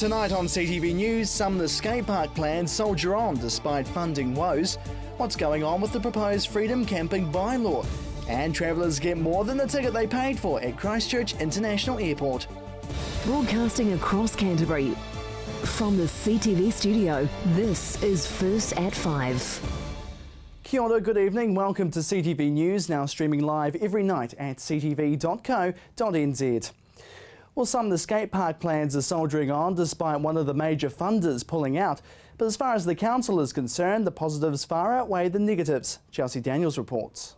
Tonight on CTV News, Sumner skate park plans soldier on despite funding woes. What's going on with the proposed freedom camping bylaw? And travellers get more than the ticket they paid for at Christchurch International Airport. Broadcasting across Canterbury. From the CTV studio, this is First at 5. Kia ora, good evening. Welcome to CTV News, now streaming live every night at ctv.co.nz. Well, some of the skate park plans are soldiering on despite one of the major funders pulling out. But as far as the council is concerned, the positives far outweigh the negatives. Chelsea Daniels reports.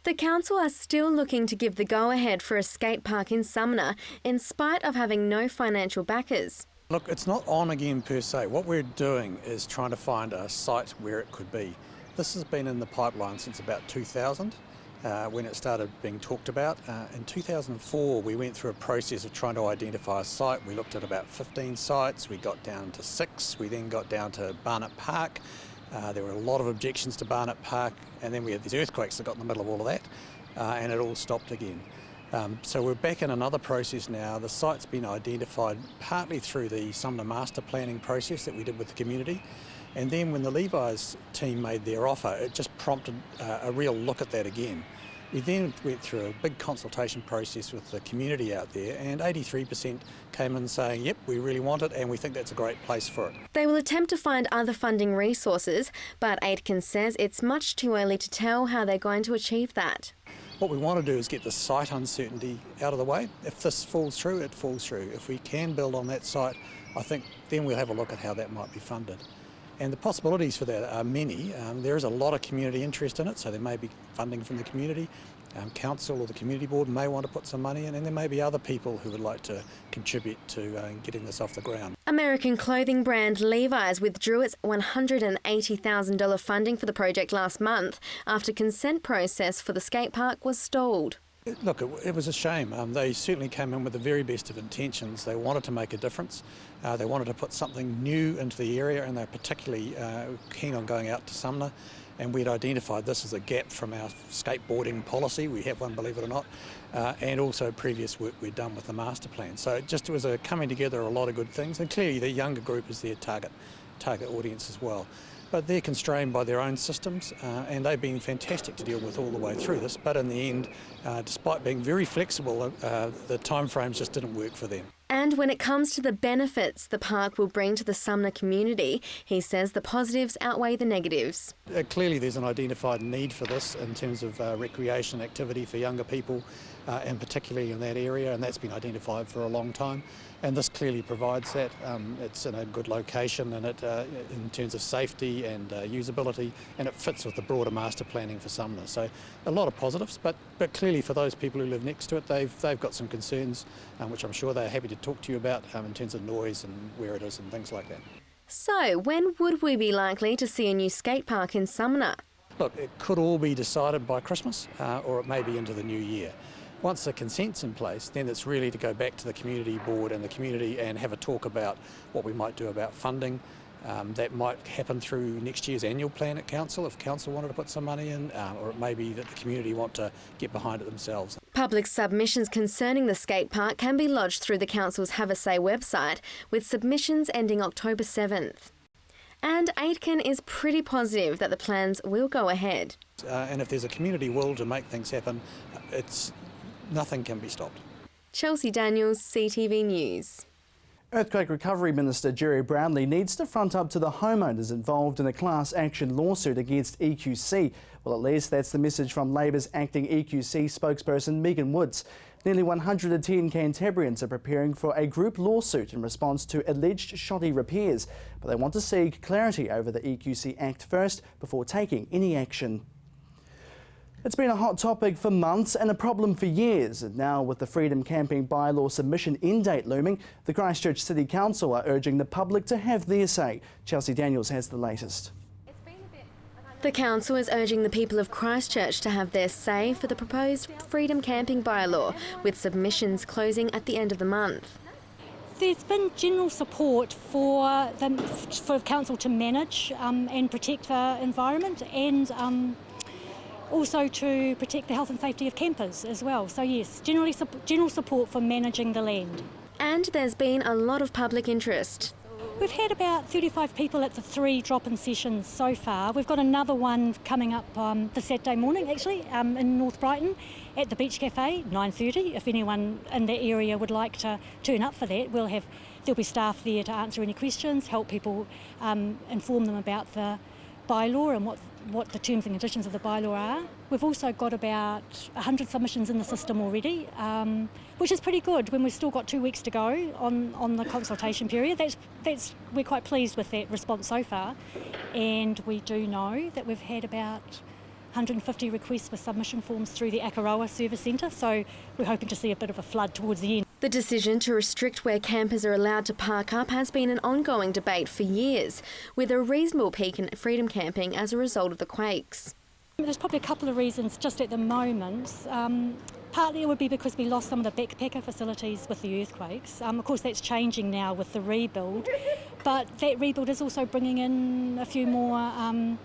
The council are still looking to give the go-ahead for a skate park in Sumner in spite of having no financial backers. Look, it's not on again per se. What we're doing is trying to find a site where it could be. This has been in the pipeline since about 2000. When it started being talked about. In 2004 we went through a process of trying to identify a site. We looked at about 15 sites, we got down to 6, we then got down to Barnett Park. There were a lot of objections to Barnett Park, and then we had these earthquakes that got in the middle of all of that, and it all stopped again. So we're back in another process now. The site's been identified partly through the Sumner master planning process that we did with the community. And then when the Levi's team made their offer, it just prompted a real look at that again. We then went through a big consultation process with the community out there, and 83% came in saying, yep, we really want it and we think that's a great place for it. They will attempt to find other funding resources, but Aitken says it's much too early to tell how they're going to achieve that. What we want to do is get the site uncertainty out of the way. If this falls through, it falls through. If we can build on that site, I think then we'll have a look at how that might be funded. And the possibilities for that are many. There is a lot of community interest in it, so there may be funding from the community. Council or the community board may want to put some money in, and there may be other people who would like to contribute to getting this off the ground. American clothing brand Levi's withdrew its $180,000 funding for the project last month after consent process for the skate park was stalled. Look, it was a shame. They certainly came in with the very best of intentions. They wanted to make a difference. They wanted to put something new into the area, and they're particularly keen on going out to Sumner. And we'd identified this as a gap from our skateboarding policy. We have one, believe it or not, and also previous work we'd done with the master plan. So it was a coming together of a lot of good things, and clearly the younger group is their target audience as well. But they're constrained by their own systems, and they've been fantastic to deal with all the way through this. But in the end, despite being very flexible, the timeframes just didn't work for them. And when it comes to the benefits the park will bring to the Sumner community, he says the positives outweigh the negatives. Clearly there's an identified need for this in terms of recreation activity for younger people, and particularly in that area, and that's been identified for a long time. And this clearly provides that. It's in a good location, and it in terms of safety and usability, and it fits with the broader master planning for Sumner. So a lot of positives, but clearly for those people who live next to it, they've got some concerns, which I'm sure they're happy to talk to you about in terms of noise and where it is and things like that. So when would we be likely to see a new skate park in Sumner? Look, it could all be decided by Christmas, or it may be into the new year. Once the consent's in place, then it's really to go back to the community board and the community and have a talk about what we might do about funding. That might happen through next year's annual plan at council if council wanted to put some money in, or it may be that the community want to get behind it themselves. Public submissions concerning the skate park can be lodged through the council's Have a Say website, with submissions ending October 7th. And Aitken is pretty positive that the plans will go ahead. And if there's a community will to make things happen, nothing can be stopped. Chelsea Daniels, CTV News. Earthquake Recovery Minister Jerry Brownlee needs to front up to the homeowners involved in a class action lawsuit against EQC. Well, at least that's the message from Labour's acting EQC spokesperson Megan Woods. Nearly 110 Canterburyans are preparing for a group lawsuit in response to alleged shoddy repairs, but they want to seek clarity over the EQC Act first before taking any action. It's been a hot topic for months and a problem for years, and now with the freedom camping bylaw submission end date looming, the Christchurch City Council are urging the public to have their say. Chelsea Daniels has the latest. The council is urging the people of Christchurch to have their say for the proposed freedom camping bylaw, with submissions closing at the end of the month. There's been general support for council to manage and protect the environment, and also to protect the health and safety of campers as well. So yes, general support for managing the land. And there's been a lot of public interest. We've had about 35 people at the 3 drop-in sessions so far. We've got another one coming up this Saturday morning, actually, in North Brighton at the Beach Cafe, 9:30. If anyone in that area would like to turn up for that, there'll be staff there to answer any questions, help people, inform them about the bylaw and what the terms and conditions of the bylaw are. We've also got about 100 submissions in the system already, which is pretty good when we've still got 2 weeks to go on the consultation period. We're quite pleased with that response so far, and we do know that we've had about 150 requests for submission forms through the Akaroa Service Centre, so we're hoping to see a bit of a flood towards the end. The decision to restrict where campers are allowed to park up has been an ongoing debate for years, with a reasonable peak in freedom camping as a result of the quakes. There's probably a couple of reasons just at the moment. Partly it would be because we lost some of the backpacker facilities with the earthquakes. Of course that's changing now with the rebuild, but that rebuild is also bringing in a few more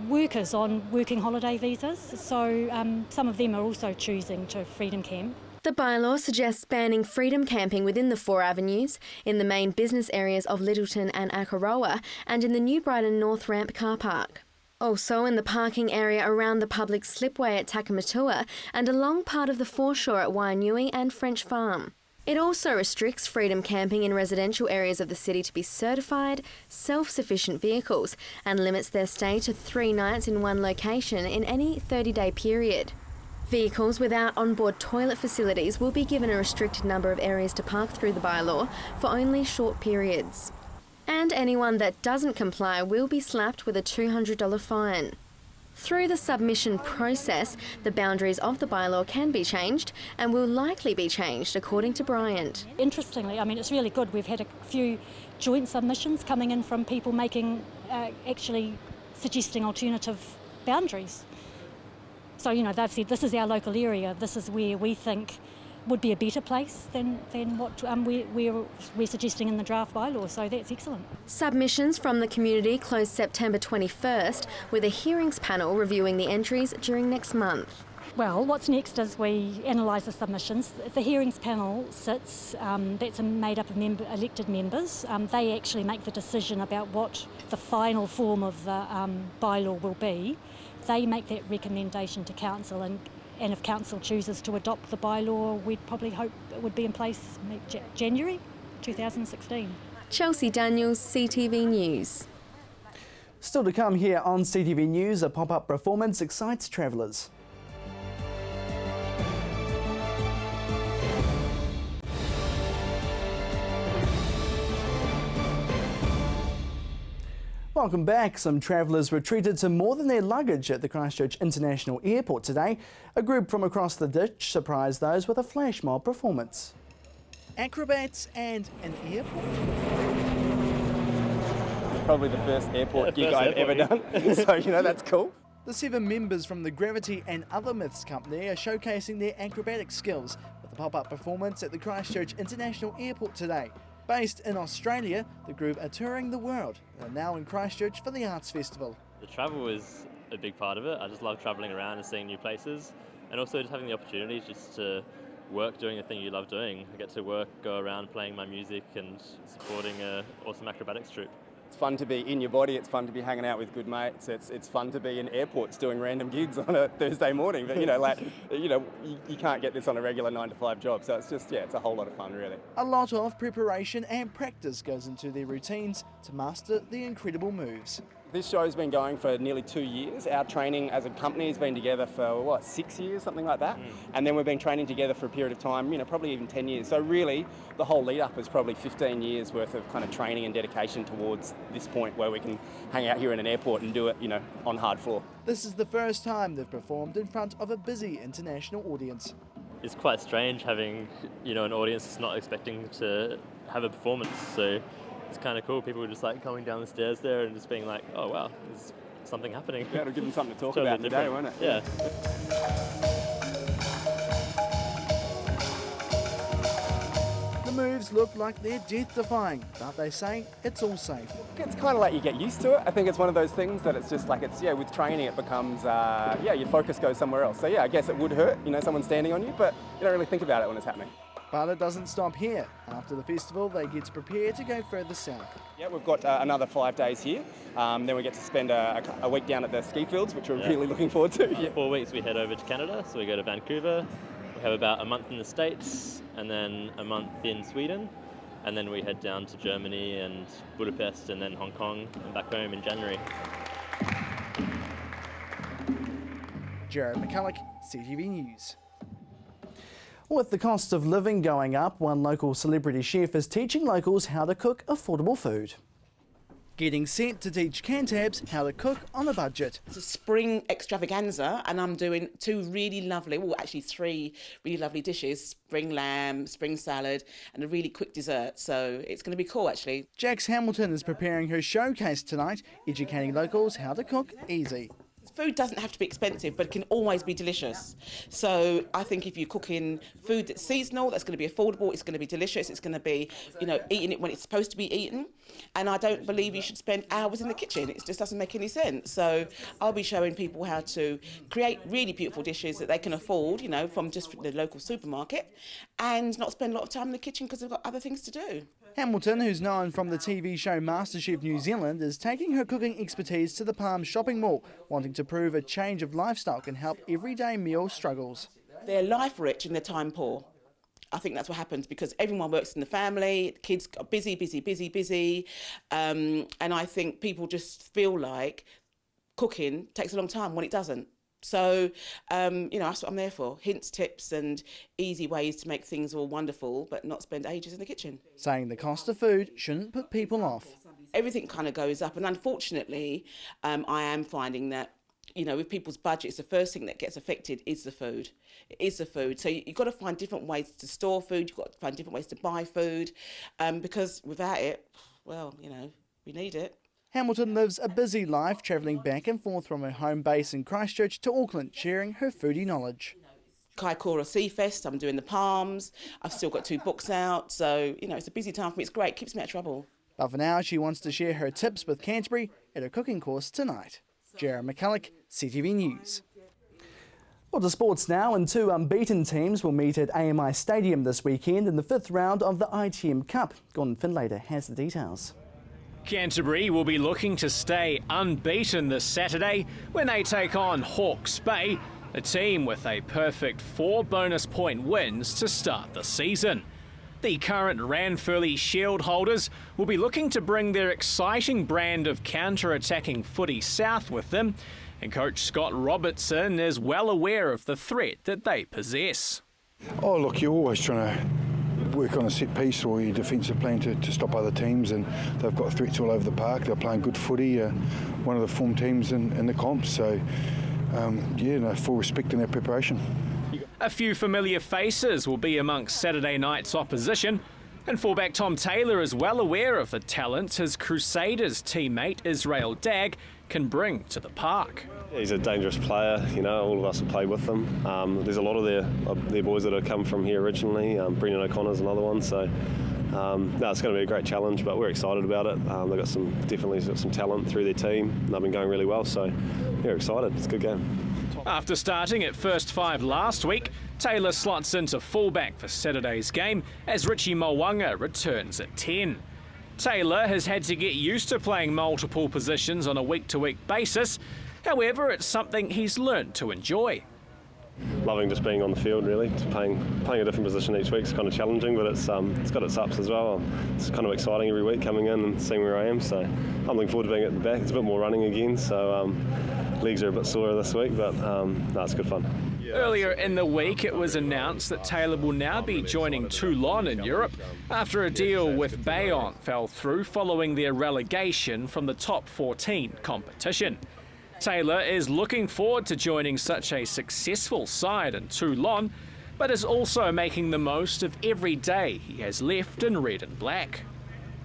workers on working holiday visas, so some of them are also choosing to freedom camp. The bylaw suggests banning freedom camping within the 4 avenues, in the main business areas of Littleton and Akaroa, and in the New Brighton North Ramp car park. Also in the parking area around the public slipway at Takamatua and along part of the foreshore at Waianui and French Farm. It also restricts freedom camping in residential areas of the city to be certified, self-sufficient vehicles and limits their stay to 3 nights in one location in any 30-day period. Vehicles without onboard toilet facilities will be given a restricted number of areas to park through the bylaw for only short periods. And anyone that doesn't comply will be slapped with a $200 fine. Through the submission process, the boundaries of the bylaw can be changed and will likely be changed, according to Bryant. Interestingly, it's really good. We've had a few joint submissions coming in from people actually suggesting alternative boundaries. So, they've said this is our local area, this is where we think would be a better place than what we're suggesting in the draft bylaw, so that's excellent. Submissions from the community close September 21st, with a hearings panel reviewing the entries during next month. Well, what's next is we analyse the submissions. The hearings panel sits, that's made up of elected members. They actually make the decision about what the final form of the bylaw will be. They make that recommendation to council, and if council chooses to adopt the bylaw, we'd probably hope it would be in place January 2016. Chelsea Daniels, CTV News. Still to come here on CTV News, a pop-up performance excites travellers. Welcome back. Some travellers were treated to more than their luggage at the Christchurch International Airport today. A group from across the ditch surprised those with a flash mob performance. Acrobats and an airport? Probably the first airport gig I've ever done, so that's cool. The 7 members from the Gravity and Other Myths company are showcasing their acrobatic skills with a pop-up performance at the Christchurch International Airport today. Based in Australia, the group are touring the world and are now in Christchurch for the Arts Festival. The travel is a big part of it. I just love travelling around and seeing new places, and also just having the opportunity just to work doing the thing you love doing. I get to work, go around playing my music and supporting an awesome acrobatics troupe. It's fun to be in your body, it's fun to be hanging out with good mates, it's fun to be in airports doing random gigs on a Thursday morning, but you can't get this on a regular 9-to-5 job, so it's just, it's a whole lot of fun really. A lot of preparation and practice goes into their routines to master the incredible moves. This show's been going for nearly 2 years. Our training as a company has been together for, 6 years, something like that. And then we've been training together for a period of time, probably even 10 years. So really, the whole lead up is probably 15 years worth of kind of training and dedication towards this point where we can hang out here in an airport and do it, on hard floor. This is the first time they've performed in front of a busy international audience. It's quite strange having, an audience that's not expecting to have a performance, so it's kind of cool. People were just coming down the stairs there and just being like, oh wow, there's something happening. Yeah, it'll give them something to talk Totally about today, different. won't it? Yeah. The moves look like they're death-defying, but they say it's all safe. It's kind of like you get used to it. I think it's one of those things that it's just with training it becomes, your focus goes somewhere else. So I guess it would hurt, someone standing on you, but you don't really think about it when it's happening. But it doesn't stop here. After the festival, they get to prepare to go further south. Yeah, we've got another 5 days here. Then we get to spend a week down at the ski fields, which we're really looking forward to. For 4 weeks we head over to Canada, so we go to Vancouver. We have about a month in the States, and then a month in Sweden. And then we head down to Germany and Budapest and then Hong Kong and back home in January. Jared McCulloch, CTV News. With the cost of living going up, one local celebrity chef is teaching locals how to cook affordable food. Getting set to teach Cantabs how to cook on a budget. It's a spring extravaganza, and I'm doing three really lovely dishes: spring lamb, spring salad, and a really quick dessert. So it's going to be cool, actually. Jax Hamilton is preparing her showcase tonight, educating locals how to cook easy. Food doesn't have to be expensive, but it can always be delicious. So I think if you're cooking food that's seasonal, that's going to be affordable, it's going to be delicious, it's going to be, eating it when it's supposed to be eaten. And I don't believe you should spend hours in the kitchen. It just doesn't make any sense. So I'll be showing people how to create really beautiful dishes that they can afford, from just the local supermarket, and not spend a lot of time in the kitchen because they've got other things to do. Hamilton, who's known from the TV show MasterChef New Zealand, is taking her cooking expertise to the Palm shopping mall, wanting to prove a change of lifestyle can help everyday meal struggles. They're life rich and they're time poor. I think that's what happens because everyone works in the family, kids are busy. And I think people just feel like cooking takes a long time when it doesn't. So, that's what I'm there for. Hints, tips and easy ways to make things all wonderful, but not spend ages in the kitchen. Saying the cost of food shouldn't put people off. Everything kind of goes up, and unfortunately, I am finding that, with people's budgets, the first thing that gets affected is the food. It is the food. So you've got to find different ways to store food, you've got to find different ways to buy food, because without it, we need it. Hamilton lives a busy life, travelling back and forth from her home base in Christchurch to Auckland, sharing her foodie knowledge. Kaikoura Sea Fest, I'm doing the Palms, I've still got 2 books out, so, it's a busy time for me, it's great, keeps me out of trouble. But for now, she wants to share her tips with Canterbury at her cooking course tonight. Jared McCulloch, CTV News. Well, to sports now, and 2 unbeaten teams will meet at AMI Stadium this weekend in the 5th round of the ITM Cup. Gordon Finlater has the details. Canterbury will be looking to stay unbeaten this Saturday when they take on Hawke's Bay, a team with a perfect 4 bonus point wins to start the season. The current Ranfurly Shield holders will be looking to bring their exciting brand of counter-attacking footy south with them, and coach Scott Robertson is well aware of the threat that they possess. Oh, look, you're always trying to work on a set piece or your defensive plan to stop other teams, and they've got threats all over the park. They're playing good footy, one of the form teams in the comp, so full respect in their preparation. A few familiar faces will be amongst Saturday night's opposition, and fullback Tom Taylor is well aware of the talent his Crusaders teammate Israel Dagg can bring to the park. He's a dangerous player, all of us have played with them. There's a lot of their boys that have come from here originally. Brendan O'Connor's another one, so it's going to be a great challenge, but we're excited about it. They've definitely got some talent through their team, and they've been going really well, so we're excited. It's a good game. After starting at first 5 last week, Taylor slots into fullback for Saturday's game as Richie Mwanga returns at 10. Taylor has had to get used to playing multiple positions on a week-to-week basis. However, it's something he's learned to enjoy. Loving just being on the field, really. Playing a different position each week is kind of challenging, but it's got its ups as well. It's kind of exciting every week coming in and seeing where I am, so I'm looking forward to being at the back. It's a bit more running again, so legs are a bit sore this week, but it's good fun. Earlier in the week, it was announced that Taylor will now be joining Toulon in Europe after a deal with Bayonne fell through following their relegation from the top 14 competition. Taylor is looking forward to joining such a successful side in Toulon, but is also making the most of every day he has left in red and black.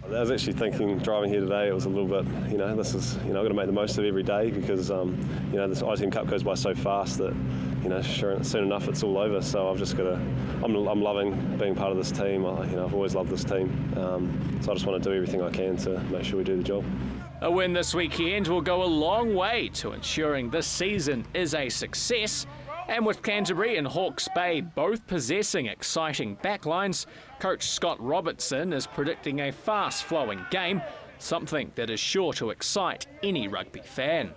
I was actually thinking, driving here today, it was a little bit, this is, I've got to make the most of every day because, this ITM Cup goes by so fast that, soon enough it's all over. So I've just got to, I'm loving being part of this team. I've always loved this team. So I just want to do everything I can to make sure we do the job. A win this weekend will go a long way to ensuring this season is a success And with Canterbury and Hawke's Bay both possessing exciting backlines, coach Scott Robertson is predicting a fast-flowing game, something that is sure to excite any rugby fan.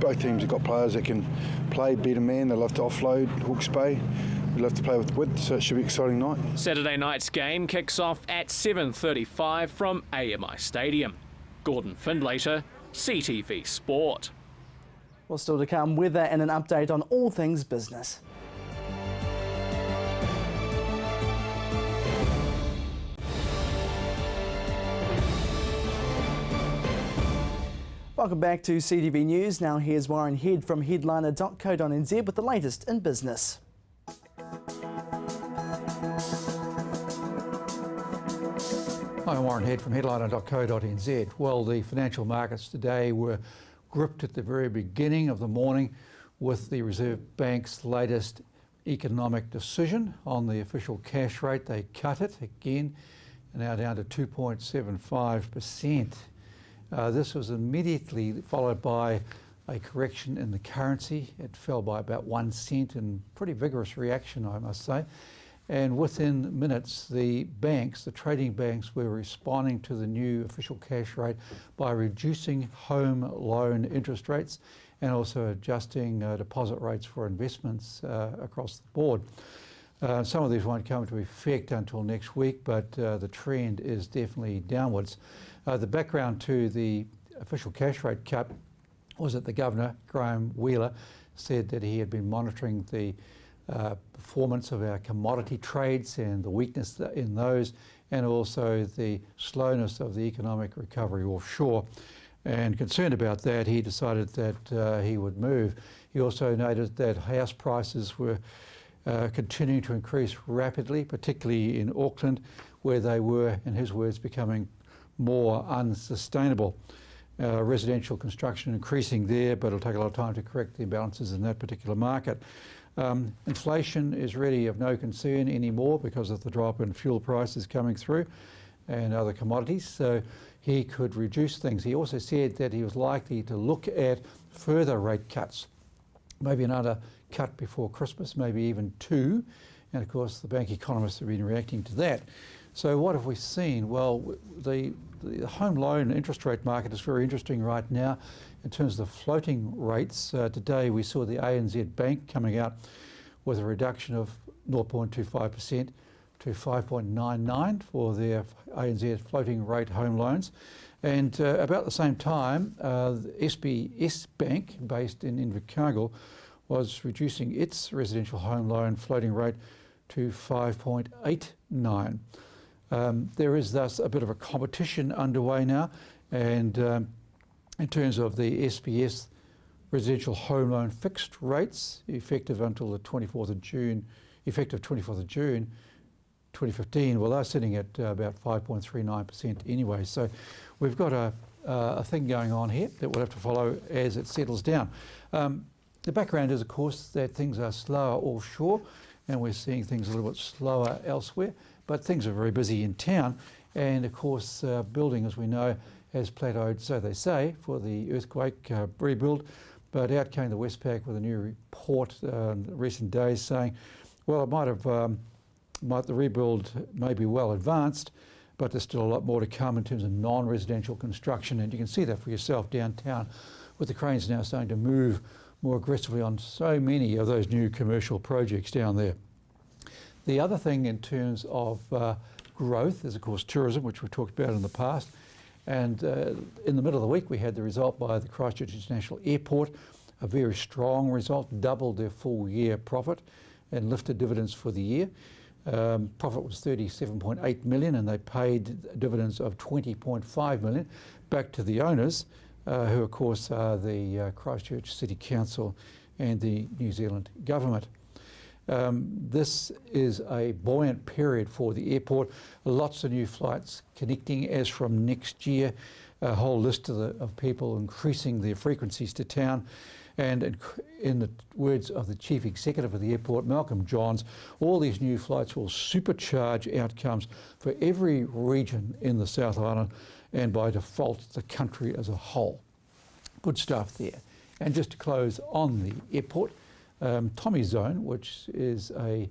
Both teams have got players that can play, beat a man. They love to offload. Hawke's Bay, we love to play with width, so it should be an exciting night. Saturday night's game kicks off at 7:35 from AMI Stadium. Gordon Findlater, CTV Sport. Well, still to come, weather and an update on all things business. Welcome back to CTV News. Now here's Warren Head from headliner.co.nz with the latest in business. Hi, I'm Warren Head from headliner.co.nz. Well, the financial markets today were gripped at the very beginning of the morning with the Reserve Bank's latest economic decision on the official cash rate. They cut it again, now down to 2.75%. This was immediately followed by a correction in the currency. It fell by about 1 cent in pretty vigorous reaction, I must say. And within minutes, the banks, the trading banks, were responding to the new official cash rate by reducing home loan interest rates and also adjusting deposit rates for investments across the board. Some of these won't come into effect until next week, but the trend is definitely downwards. The background to the official cash rate cut was that the Governor, Graham Wheeler, said that he had been monitoring the performance of our commodity trades and the weakness in those, and also the slowness of the economic recovery offshore. And concerned about that, he decided that he would move. He also noted that house prices were continuing to increase rapidly, particularly in Auckland, where they were, in his words, becoming more unsustainable. Residential construction increasing there, but it'll take a lot of time to correct the imbalances in that particular market. Inflation is really of no concern anymore because of the drop in fuel prices coming through and other commodities, so he could reduce things. He also said that he was likely to look at further rate cuts, maybe another cut before Christmas, maybe even two, and of course the bank economists have been reacting to that. So what have we seen? Well, the home loan interest rate market is very interesting right now in terms of the floating rates. Today we saw the ANZ Bank coming out with a reduction of 0.25% to 5.99 for their ANZ floating rate home loans. And about the same time, the SBS Bank, based in Invercargill, was reducing its residential home loan floating rate to 5.89. There is thus a bit of a competition underway now, and in terms of the SBS residential home loan fixed rates, effective until the 24th of June, 2015, well, they're sitting at about 5.39% anyway. So we've got a thing going on here that we'll have to follow as it settles down. The background is, of course, that things are slower offshore, and we're seeing things a little bit slower elsewhere, but things are very busy in town. And of course, building, as we know, has plateaued, so they say, for the earthquake rebuild. But out came the Westpac with a new report in recent days saying, well, it the rebuild may be well advanced, but there's still a lot more to come in terms of non-residential construction. And you can see that for yourself downtown, with the cranes now starting to move more aggressively on so many of those new commercial projects down there. The other thing in terms of growth is, of course, tourism, which we've talked about in the past. And in the middle of the week, we had the result by the Christchurch International Airport, a very strong result, doubled their full year profit and lifted dividends for the year. Profit was 37.8 million, and they paid dividends of 20.5 million back to the owners, who of course are the Christchurch City Council and the New Zealand government. This is a buoyant period for the airport. Lots of new flights connecting as from next year, a whole list of people increasing their frequencies to town. And in the words of the Chief Executive of the airport, Malcolm Johns, all these new flights will supercharge outcomes for every region in the South Island and by default the country as a whole. Good stuff there. And just to close on the airport, Tommy Zone, which is a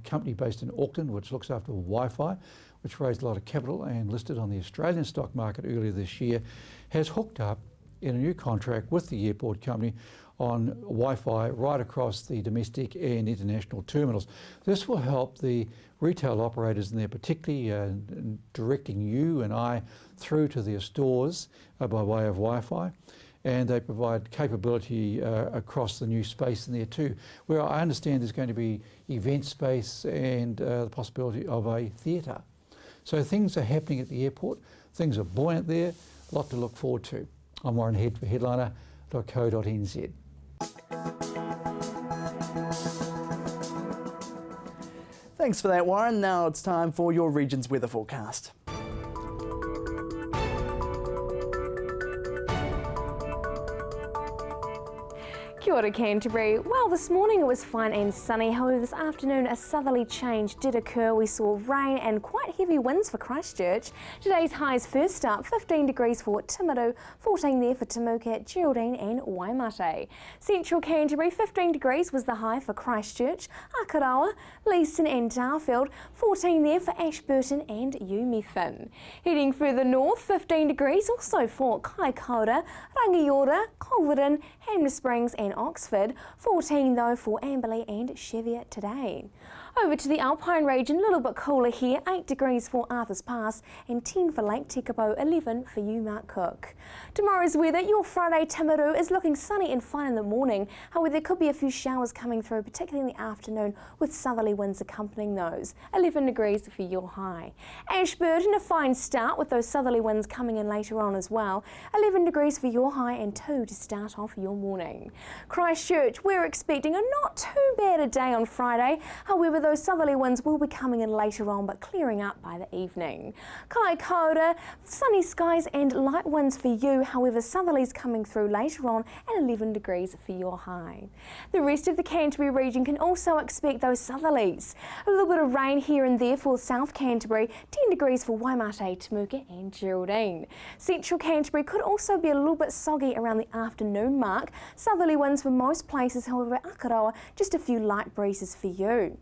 company based in Auckland which looks after Wi-Fi, which raised a lot of capital and listed on the Australian stock market earlier this year, has hooked up in a new contract with the airport company on Wi-Fi right across the domestic and international terminals. This will help the retail operators in there, particularly in directing you and I through to their stores by way of Wi-Fi. And they provide capability across the new space in there too, where I understand there's going to be event space and the possibility of a theatre. So things are happening at the airport, things are buoyant there, a lot to look forward to. I'm Warren Head for headliner.co.nz. Thanks for that, Warren. Now it's time for your region's weather forecast. Kia ora, Canterbury. Well, this morning it was fine and sunny. However, this afternoon a southerly change did occur. We saw rain and quite heavy winds for Christchurch. Today's highs first up, 15 degrees for Timaru, 14 there for Temuka, Geraldine and Waimate. Central Canterbury, 15 degrees was the high for Christchurch, Akarawa, Leeston and Darfield, 14 there for Ashburton and Umethyn. Heading further north, 15 degrees also for Kaikoura, Rangiora, Culverden, Hanmer Springs and Oxford, 14 though for Amberley and Cheviot today. Over to the Alpine region, a little bit cooler here, 8 degrees for Arthur's Pass and 10 for Lake Tekapo, 11 for you, Mark Cook. Tomorrow's weather, your Friday Timaru is looking sunny and fine in the morning. However, there could be a few showers coming through, particularly in the afternoon, with southerly winds accompanying those. 11 degrees for your high. Ashburton, a fine start with those southerly winds coming in later on as well. 11 degrees for your high and 2 to start off your morning. Christchurch, we're expecting a not too bad a day on Friday. However, those southerly winds will be coming in later on, but clearing up by the evening. Kaikoura, sunny skies and light winds for you. However, southerlies coming through later on and 11 degrees for your high. The rest of the Canterbury region can also expect those southerlies. A little bit of rain here and there for South Canterbury, 10 degrees for Waimate, Temuka and Geraldine. Central Canterbury could also be a little bit soggy around the afternoon mark. Southerly winds for most places, however, Akarawa, just a few light breezes for you.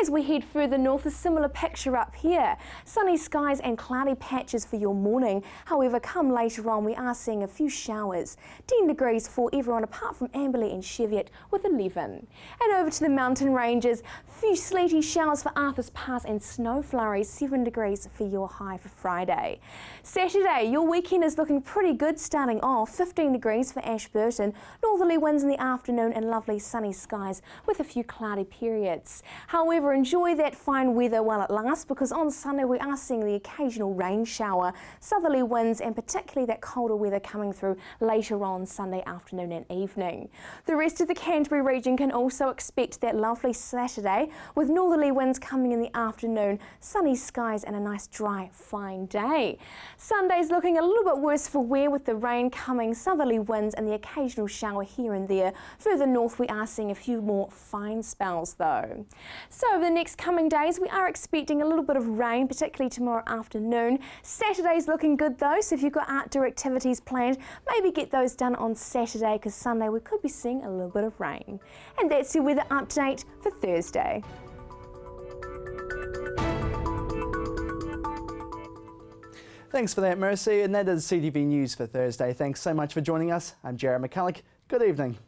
As we head further north, a similar picture up here. Sunny skies and cloudy patches for your morning. However, come later on, we are seeing a few showers. 10 degrees for everyone apart from Amberley and Cheviot with 11. And over to the mountain ranges, few sleety showers for Arthur's Pass and snow flurries, 7 degrees for your high for Friday. Saturday, your weekend is looking pretty good starting off. 15 degrees for Ashburton, northerly winds in the afternoon and lovely sunny skies with a few cloudy periods. However, enjoy that fine weather while it lasts, because on Sunday we are seeing the occasional rain shower, southerly winds and particularly that colder weather coming through later on Sunday afternoon and evening. The rest of the Canterbury region can also expect that lovely Saturday with northerly winds coming in the afternoon, sunny skies and a nice dry fine day. Sunday's looking a little bit worse for wear with the rain coming, southerly winds and the occasional shower here and there. Further north we are seeing a few more fine spells though. So over the next coming days we are expecting a little bit of rain, particularly tomorrow afternoon. Saturday's looking good though, so if you've got outdoor activities planned, maybe get those done on Saturday, because Sunday we could be seeing a little bit of rain. And that's your weather update for Thursday. Thanks for that, Mercy, and that is CTV News for Thursday. Thanks so much for joining us. I'm Jared McCulloch. Good evening.